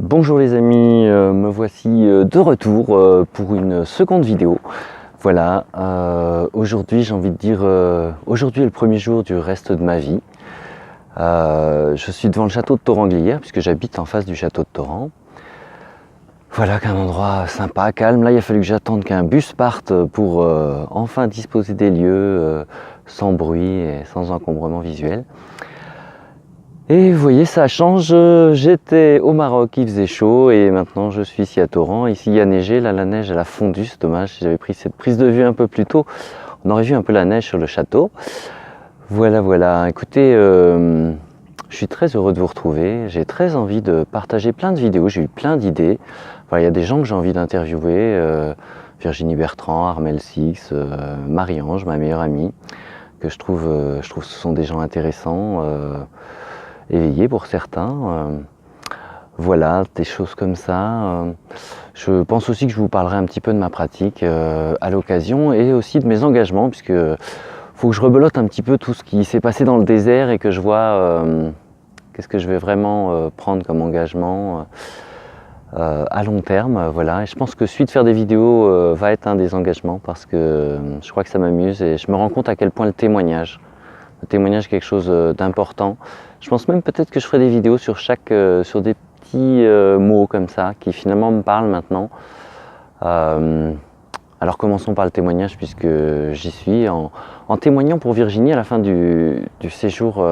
Bonjour les amis, me voici de retour pour une seconde vidéo. Voilà, aujourd'hui j'ai envie de dire, aujourd'hui est le premier jour du reste de ma vie. Je suis devant le château de Toranglière puisque j'habite en face du château de Torrent. Voilà qu'un endroit sympa, calme. Là il a fallu que j'attende qu'un bus parte pour enfin disposer des lieux sans bruit et sans encombrement visuel. Et vous voyez, ça change, j'étais au Maroc, il faisait chaud et maintenant je suis ici à Torrent. Ici il y a neigé, là la neige elle a fondu, c'est dommage, si j'avais pris cette prise de vue un peu plus tôt, on aurait vu un peu la neige sur le château. Voilà, écoutez, je suis très heureux de vous retrouver, j'ai très envie de partager plein de vidéos, j'ai eu plein d'idées. Voilà, il y a des gens que j'ai envie d'interviewer, Virginie Bertrand, Armel Six, Marie-Ange, ma meilleure amie, que je trouve que ce sont des gens intéressants. Éveillé pour certains, voilà, des choses comme ça. Je pense aussi que je vous parlerai un petit peu de ma pratique à l'occasion et aussi de mes engagements, puisque faut que je rebelote un petit peu tout ce qui s'est passé dans le désert et que je vois qu'est-ce que je vais vraiment prendre comme engagement à long terme. Voilà. Et je pense que celui de faire des vidéos va être un des engagements parce que je crois que ça m'amuse et je me rends compte à quel point le témoignage est quelque chose d'important. Je pense même peut-être que je ferai des vidéos sur sur des petits mots comme ça qui finalement me parlent maintenant. Alors commençons par le témoignage puisque j'y suis. En témoignant pour Virginie à la fin du séjour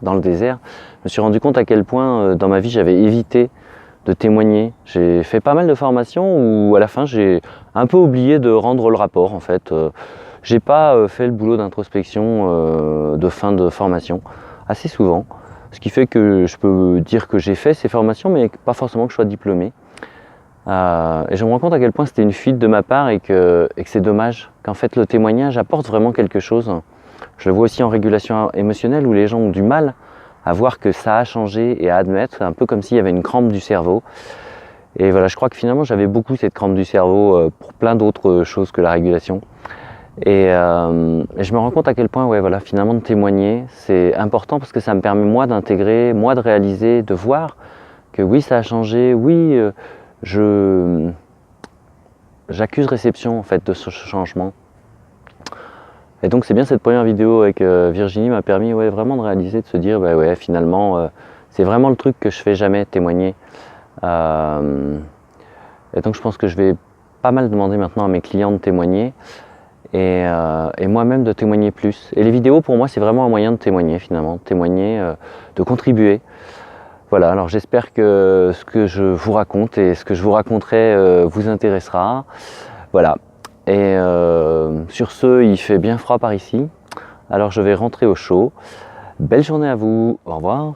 dans le désert, je me suis rendu compte à quel point dans ma vie j'avais évité de témoigner. J'ai fait pas mal de formations où à la fin j'ai un peu oublié de rendre le rapport en fait. J'ai pas fait le boulot d'introspection de fin de formation assez souvent, ce qui fait que je peux dire que j'ai fait ces formations mais pas forcément que je sois diplômé. Et je me rends compte à quel point c'était une fuite de ma part et que c'est dommage, qu'en fait le témoignage apporte vraiment quelque chose. Je le vois aussi en régulation émotionnelle où les gens ont du mal à voir que ça a changé et à admettre, un peu comme s'il y avait une crampe du cerveau. Et voilà, je crois que finalement j'avais beaucoup cette crampe du cerveau pour plein d'autres choses que la régulation. Et je me rends compte à quel point, ouais, voilà, finalement de témoigner, c'est important parce que ça me permet moi d'intégrer, moi de réaliser, de voir que oui, ça a changé, oui, j'accuse réception en fait de ce changement. Et donc c'est bien cette première vidéo avec Virginie m'a permis ouais, vraiment de réaliser, de se dire, bah ouais, finalement, c'est vraiment le truc que je fais jamais, témoigner. Et donc je pense que je vais pas mal demander maintenant à mes clients de témoigner. Et moi-même de témoigner plus. Et les vidéos pour moi c'est vraiment un moyen de témoigner finalement, de témoigner, de contribuer. Voilà, alors j'espère que ce que je vous raconte et ce que je vous raconterai vous intéressera. Voilà, et sur ce il fait bien froid par ici, alors je vais rentrer au chaud. Belle journée à vous, au revoir.